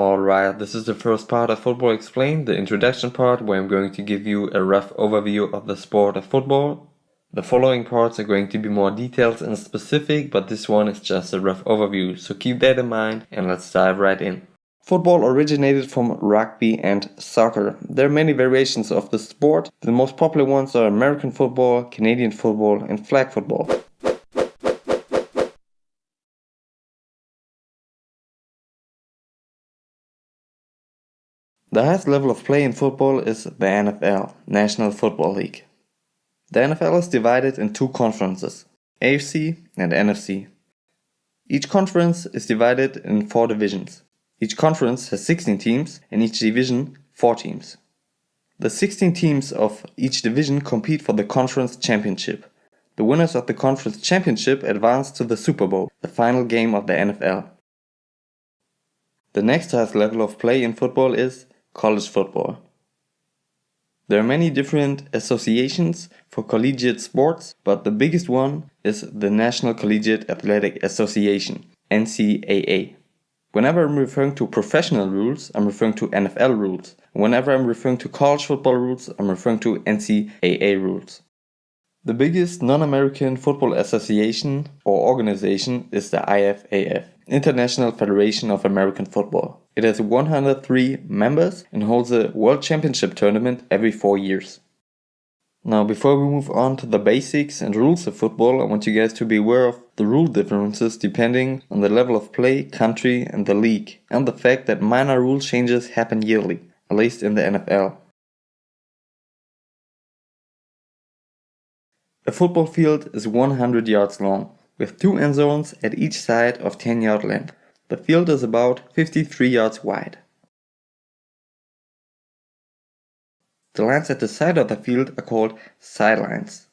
Alright, this is the first part of Football Explained, the introduction part where I'm going to give you a rough overview of the sport of football. The following parts are going to be more detailed and specific, but this one is just a rough overview, so keep that in mind and let's dive right in. Football originated from rugby and soccer. There are many variations of the sport. The most popular ones are American football, Canadian football, and flag football. The highest level of play in football is the NFL, National Football League. The NFL is divided in two conferences, AFC and NFC. Each conference is divided in 4 divisions. Each conference has 16 teams and each division 4 teams. The 16 teams of each division compete for the conference championship. The winners of the conference championship advance to the Super Bowl, the final game of the NFL. The next highest level of play in football is college football. There are many different associations for collegiate sports, but the biggest one is the National Collegiate Athletic Association, NCAA. Whenever I'm referring to professional rules, I'm referring to NFL rules. Whenever I'm referring to college football rules, I'm referring to NCAA rules. The biggest non-American football association or organization is the IFAF, International Federation of American Football. It has 103 members and holds a World Championship tournament every 4 years. Now, before we move on to the basics and rules of football, I want you guys to be aware of the rule differences depending on the level of play, country, and the league, and the fact that minor rule changes happen yearly, at least in the NFL. A football field is 100 yards long, with 2 end zones at each side of 10-yard length. The field is about 53 yards wide. The lines at the side of the field are called sidelines.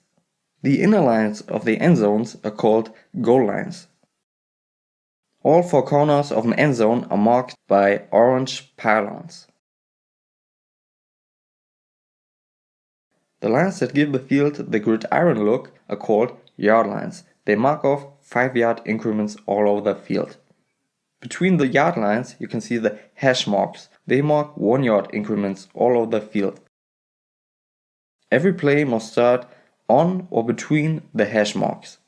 The inner lines of the end zones are called goal lines. All 4 corners of an end zone are marked by orange pylons. The lines that give the field the gridiron look are called yard lines. They mark off 5-yard increments all over the field. Between the yard lines you can see the hash marks. They mark 1-yard increments all over the field. Every play must start on or between the hash marks.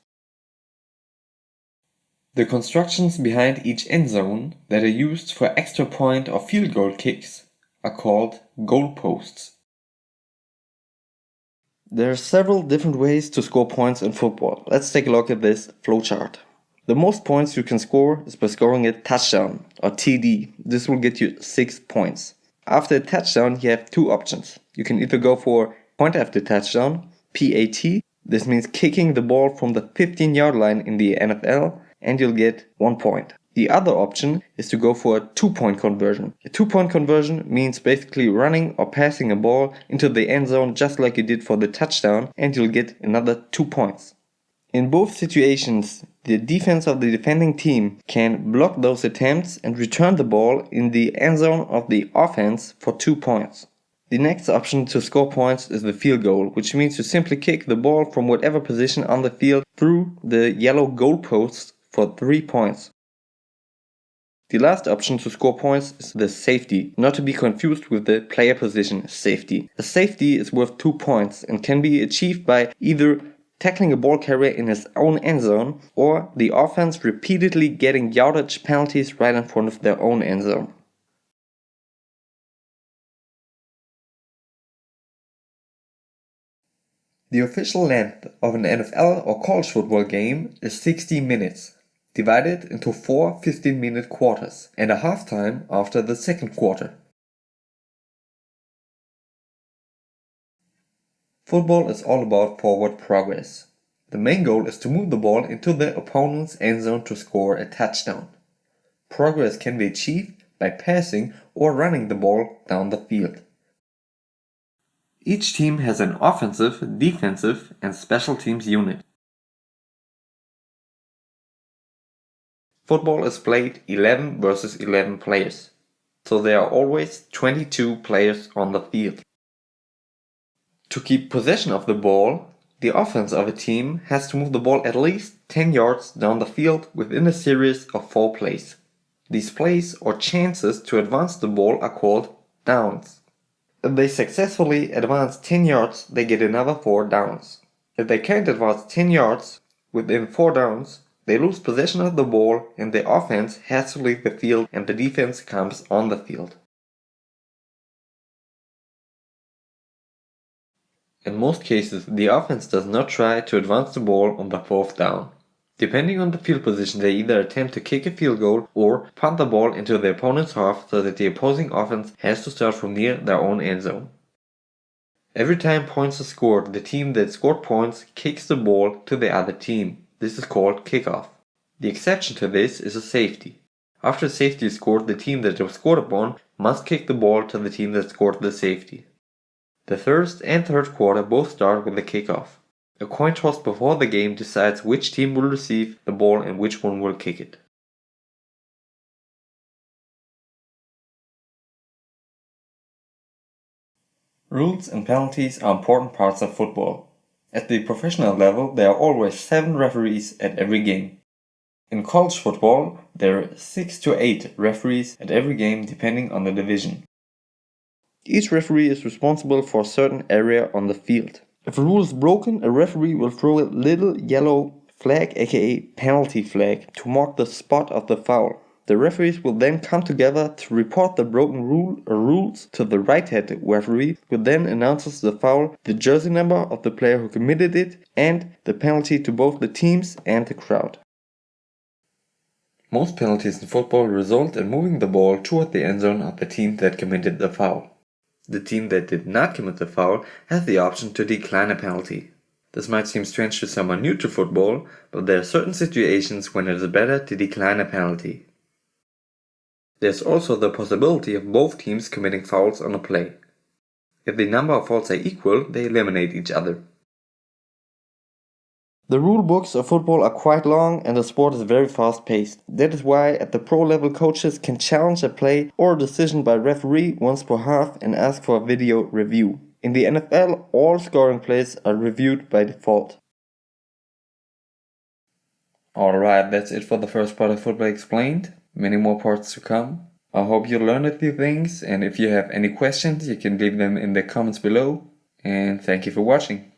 The constructions behind each end zone that are used for extra point or field goal kicks are called goal posts. There are several different ways to score points in football. Let's take a look at this flowchart. The most points you can score is by scoring a touchdown or TD. This will get you 6 points. After a touchdown you have 2 options. You can either go for point after touchdown, PAT. This means kicking the ball from the 15-yard line in the NFL and you'll get 1 point. The other option is to go for a 2-point conversion. A 2-point conversion means basically running or passing a ball into the end zone just like you did for the touchdown and you'll get another 2 points. In both situations, the defense of the defending team can block those attempts and return the ball in the end zone of the offense for 2 points. The next option to score points is the field goal, which means you simply kick the ball from whatever position on the field through the yellow goal posts for 3 points. The last option to score points is the safety, not to be confused with the player position safety. A safety is worth 2 points and can be achieved by either tackling a ball carrier in his own end zone or the offense repeatedly getting yardage penalties right in front of their own end zone. The official length of an NFL or college football game is 60 minutes, divided into 4 15-minute quarters and a halftime after the second quarter. Football is all about forward progress. The main goal is to move the ball into the opponent's end zone to score a touchdown. Progress can be achieved by passing or running the ball down the field. Each team has an offensive, defensive, and special teams unit. Football is played 11 versus 11 players, so there are always 22 players on the field. To keep possession of the ball, the offense of a team has to move the ball at least 10 yards down the field within a series of 4 plays. These plays or chances to advance the ball are called downs. If they successfully advance 10 yards, they get another 4 downs. If they can't advance 10 yards within 4 downs, they lose possession of the ball and the offense has to leave the field and the defense comes on the field. In most cases, the offense does not try to advance the ball on the 4th down. Depending on the field position, they either attempt to kick a field goal or punt the ball into the opponent's half so that the opposing offense has to start from near their own end zone. Every time points are scored, the team that scored points kicks the ball to the other team. This is called kickoff. The exception to this is a safety. After a safety is scored, the team that was scored upon must kick the ball to the team that scored the safety. The first and third quarter both start with a kickoff. A coin toss before the game decides which team will receive the ball and which one will kick it. Rules and penalties are important parts of football. At the professional level, there are always 7 referees at every game. In college football, there are 6 to 8 referees at every game depending on the division. Each referee is responsible for a certain area on the field. If a rule is broken, a referee will throw a little yellow flag, aka penalty flag, to mark the spot of the foul. The referees will then come together to report the broken rule or rules to the right-handed referee, who then announces the foul, the jersey number of the player who committed it, and the penalty to both the teams and the crowd. Most penalties in football result in moving the ball toward the end zone of the team that committed the foul. The team that did not commit the foul has the option to decline a penalty. This might seem strange to someone new to football, but there are certain situations when it is better to decline a penalty. There's also the possibility of both teams committing fouls on a play. If the number of fouls are equal, they eliminate each other. The rule books of football are quite long and the sport is very fast paced. That is why at the pro level coaches can challenge a play or a decision by referee once per half and ask for a video review. In the NFL, all scoring plays are reviewed by default. Alright, that's it for the first part of Football Explained. Many more parts to come. I hope you learned a few things, and if you have any questions you can leave them in the comments below. And thank you for watching.